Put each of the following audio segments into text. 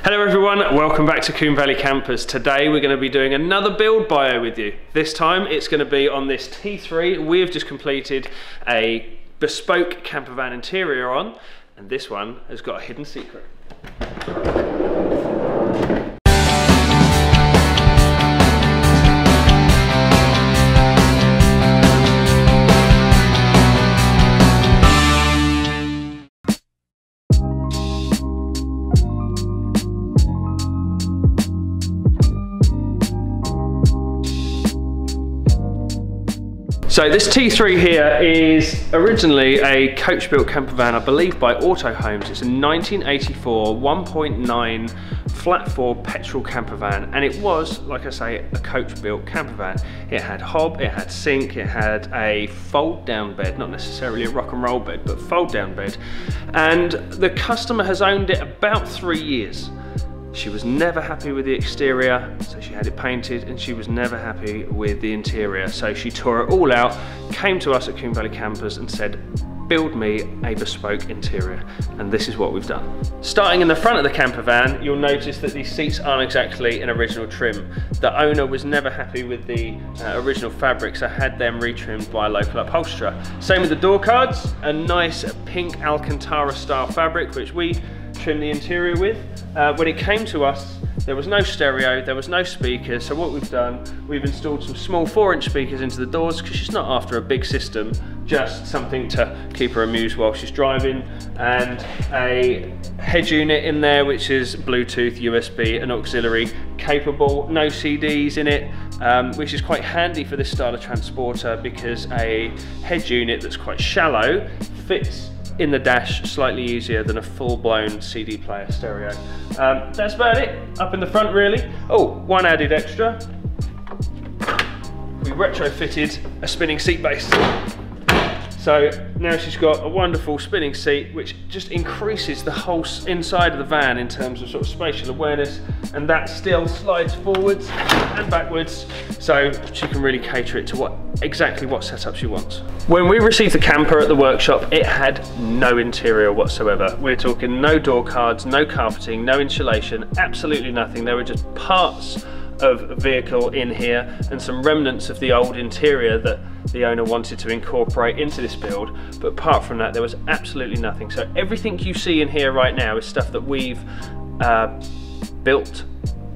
Hello everyone, welcome back to Combe Valley Campers. Today we're going to be doing another build bio with you. This time it's going to be on this T3. We have just completed a bespoke camper van interior on, and this one has got a hidden secret. So this T3 here is originally a coach-built camper van, I believe by Auto Homes. It's a 1984 1.9 flat 4 petrol camper van, and it was, like I say, a coach-built camper van. It had hob, it had sink, it had a fold-down bed, not necessarily a rock and roll bed, but fold-down bed. And the customer has owned it about 3 years. She was never happy with the exterior, so she had it painted, and she was never happy with the interior. So she tore it all out, came to us at Combe Valley Campers and said, build me a bespoke interior. And this is what we've done. Starting in the front of the camper van, you'll notice that these seats aren't exactly an original trim. The owner was never happy with the original fabric, so had them retrimmed by a local upholsterer. Same with the door cards, a nice pink Alcantara style fabric, which we trim the interior with. When it came to us, there was no stereo, there was no speakers, so what we've done, we've installed some small 4-inch speakers into the doors because she's not after a big system, just something to keep her amused while she's driving, and a head unit in there which is Bluetooth, USB and auxiliary capable, no CDs in it, which is quite handy for this style of transporter because a head unit that's quite shallow fits in the dash slightly easier than a full-blown CD player stereo. That's about it up in the front really. Oh, one added extra. We retrofitted a spinning seat base. So now she's got a wonderful spinning seat which just increases the whole inside of the van in terms of sort of spatial awareness, and that still slides forwards and backwards so she can really cater it to exactly what setup she wants. When we received the camper at the workshop, it had no interior whatsoever. We're talking no door cards, no carpeting, no insulation, absolutely nothing. There were just parts of vehicle in here and some remnants of the old interior that the owner wanted to incorporate into this build, but apart from that there was absolutely nothing. So everything you see in here right now is stuff that we've built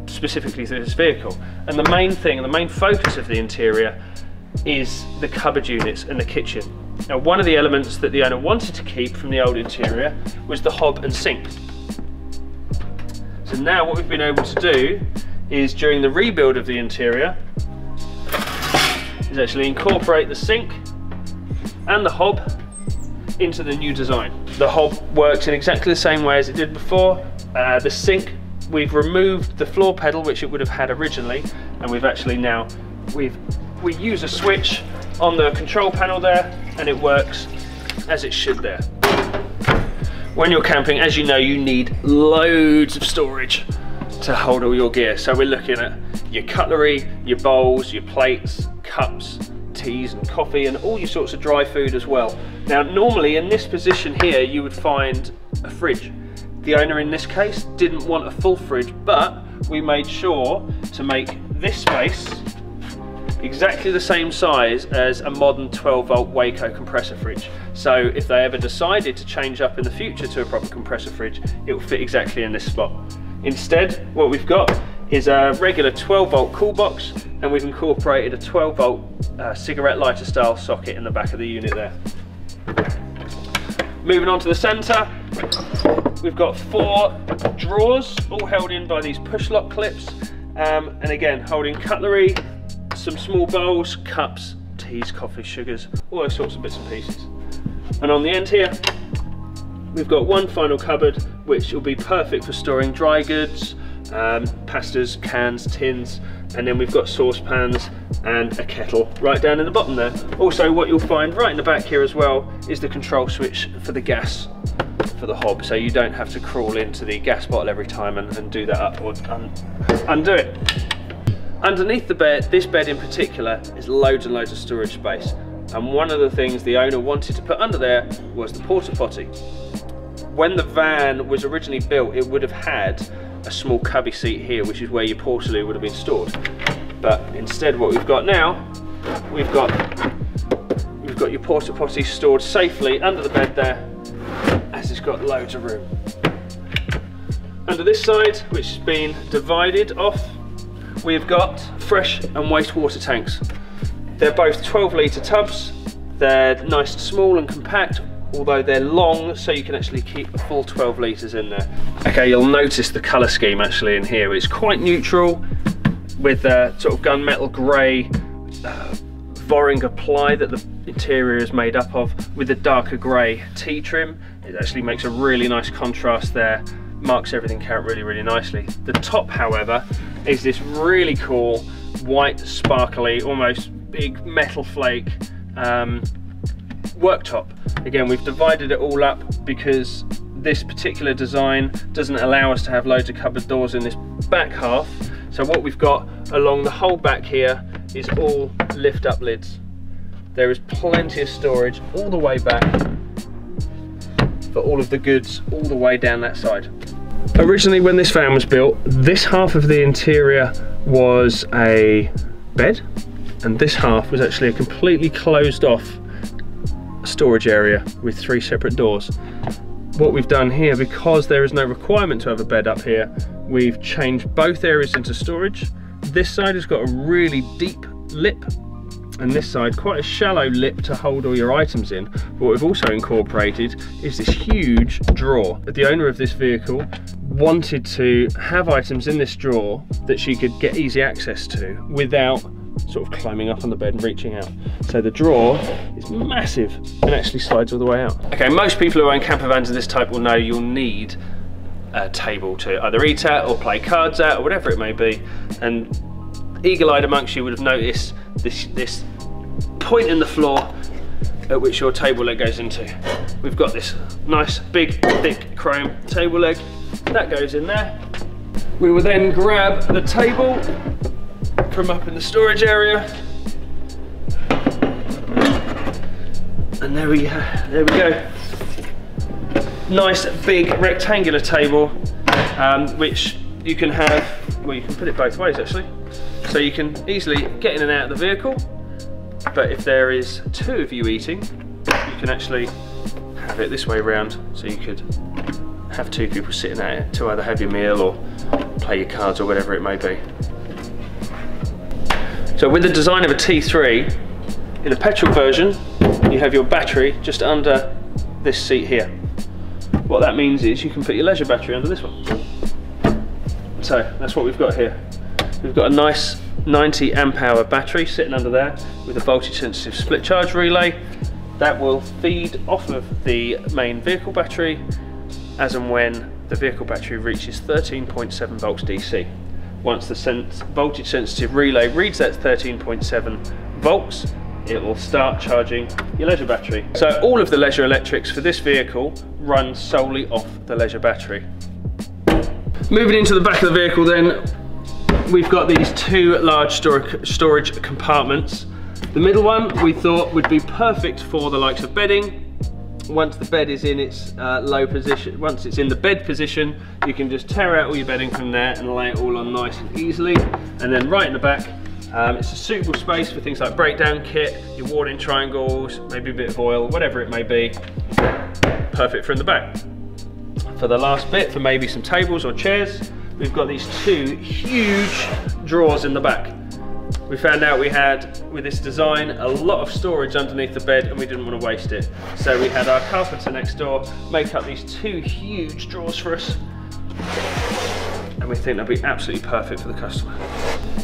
specifically for this vehicle, and the main thing, the main focus of the interior is the cupboard units and the kitchen. Now, one of the elements that the owner wanted to keep from the old interior was the hob and sink. So now what we've been able to do is, during the rebuild of the interior, is actually incorporate the sink and the hob into the new design. The hob works in exactly the same way as it did before. The sink, we've removed the floor pedal which it would have had originally, and we've actually now, we use a switch on the control panel there and it works as it should there. When you're camping, as you know, you need loads of storage to hold all your gear. So we're looking at your cutlery, your bowls, your plates, cups, teas and coffee, and all your sorts of dry food as well. Now normally in this position here you would find a fridge. The owner in this case didn't want a full fridge, but we made sure to make this space exactly the same size as a modern 12-volt Waco compressor fridge. So if they ever decided to change up in the future to a proper compressor fridge, it will fit exactly in this spot. Instead, what we've got is a regular 12-volt cool box, and we've incorporated a 12-volt cigarette lighter style socket in the back of the unit there. Moving on to the centre, we've got 4 drawers, all held in by these push lock clips, and again holding cutlery, some small bowls, cups, teas, coffee, sugars, all those sorts of bits and pieces. And on the end here, we've got one final cupboard which will be perfect for storing dry goods, pastas, cans, tins, and then we've got saucepans and a kettle right down in the bottom there. Also, what you'll find right in the back here as well is the control switch for the gas for the hob, so you don't have to crawl into the gas bottle every time and do that up or undo it. Underneath the bed, this bed in particular, is loads and loads of storage space, and one of the things the owner wanted to put under there was the porta potty. When the van was originally built, it would have had a small cubby seat here, which is where your portaloo would have been stored. But instead what we've got now, we've got your porta potty stored safely under the bed there, as it's got loads of room. Under this side, which has been divided off, we've got fresh and wastewater tanks. They're both 12-litre tubs. They're nice and small and compact, although they're long, so you can actually keep a full 12 litres in there. Okay, you'll notice the colour scheme actually in here. It's quite neutral, with the sort of gunmetal grey Vanagon ply that the interior is made up of, with the darker grey T trim. It actually makes a really nice contrast there, marks everything out really, really nicely. The top, however, is this really cool white, sparkly, almost big metal flake worktop. Again, we've divided it all up because this particular design doesn't allow us to have loads of cupboard doors in this back half. So what we've got along the whole back here is all lift up lids. There is plenty of storage all the way back for all of the goods all the way down that side. Originally, when this van was built, this half of the interior was a bed, and this half was actually a completely closed off storage area with 3 separate doors. What we've done here, because there is no requirement to have a bed up here, we've changed both areas into storage. This side has got a really deep lip, and this side quite a shallow lip to hold all your items in. But what we've also incorporated is this huge drawer. The owner of this vehicle wanted to have items in this drawer that she could get easy access to without sort of climbing up on the bed and reaching out. So the drawer is massive and actually slides all the way out. Okay, most people who own camper vans of this type will know you'll need a table to either eat at or play cards at or whatever it may be. And eagle-eyed amongst you would have noticed this point in the floor at which your table leg goes into. We've got this nice big thick chrome table leg that goes in there. We will then grab the table from up in the storage area, and there we go. Nice big rectangular table, which you can have, well, you can put it both ways actually, so you can easily get in and out of the vehicle. But if there is 2 of you eating, you can actually have it this way round, so you could have 2 people sitting at it to either have your meal or play your cards or whatever it may be. So with the design of a T3, in a petrol version, you have your battery just under this seat here. What that means is you can put your leisure battery under this one. So that's what we've got here. We've got a nice 90 amp hour battery sitting under there with a voltage sensitive split charge relay that will feed off of the main vehicle battery as and when the vehicle battery reaches 13.7 volts DC. Once the voltage sensitive relay reads that 13.7 volts, it will start charging your leisure battery. So all of the leisure electrics for this vehicle run solely off the leisure battery. Moving into the back of the vehicle then, we've got these 2 large storage compartments. The middle one we thought would be perfect for the likes of bedding. Once the bed is in its low position, once it's in the bed position, you can just tear out all your bedding from there and lay it all on nice and easily. And then right in the back, it's a suitable space for things like breakdown kit, your warding triangles, maybe a bit of oil, whatever it may be. Perfect for in the back. For the last bit, for maybe some tables or chairs, we've got these 2 huge drawers in the back. We found out we had, with this design, a lot of storage underneath the bed and we didn't want to waste it. So we had our carpenter next door make up these 2 huge drawers for us. And we think they'll be absolutely perfect for the customer.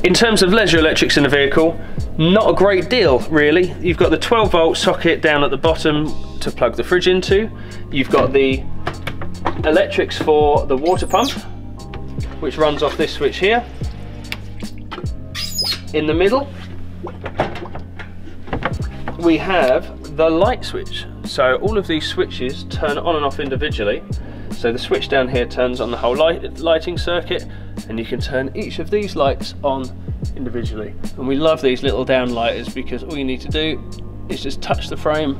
In terms of leisure electrics in the vehicle, not a great deal really. You've got the 12 volt socket down at the bottom to plug the fridge into. You've got the electrics for the water pump, which runs off this switch here. In the middle, we have the light switch. So all of these switches turn on and off individually. So the switch down here turns on the whole lighting circuit, and you can turn each of these lights on individually. And we love these little downlighters because all you need to do is just touch the frame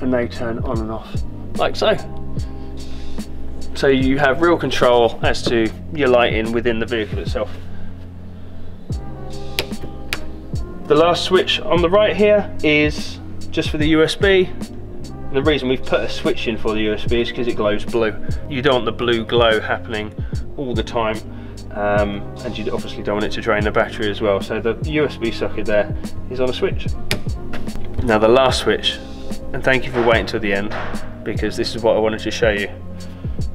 and they turn on and off, like so. so you have real control as to your lighting within the vehicle itself. The last switch on the right here is just for the USB. And the reason we've put a switch in for the USB is because it glows blue. You don't want the blue glow happening all the time, and you obviously don't want it to drain the battery as well. So the USB socket there is on a switch. Now the last switch, and thank you for waiting till the end, because this is what I wanted to show you.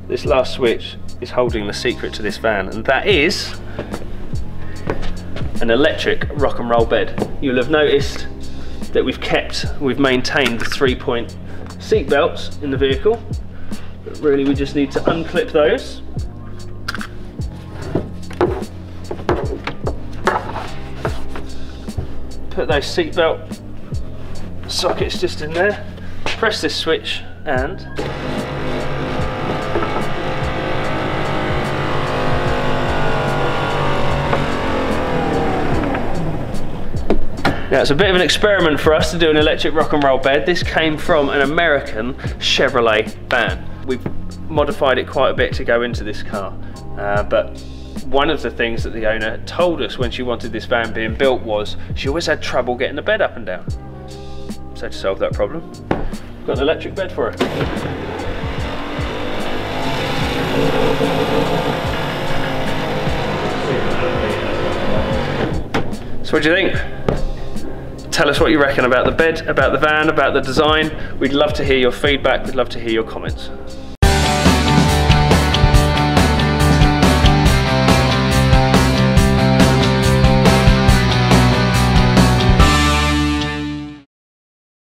This last switch is holding the secret to this van, and that is an electric rock and roll bed. You'll have noticed that we've maintained the 3-point seat belts in the vehicle, but really we just need to unclip those. Put those seat belt sockets just in there, press this switch, and now it's a bit of an experiment for us to do an electric rock and roll bed. This came from an American Chevrolet van. We've modified it quite a bit to go into this car, but one of the things that the owner told us when she wanted this van being built was she always had trouble getting the bed up and down. So to solve that problem, we've got an electric bed for her. So what do you think? Tell us what you reckon about the bed, about the van, about the design. We'd love to hear your feedback, we'd love to hear your comments.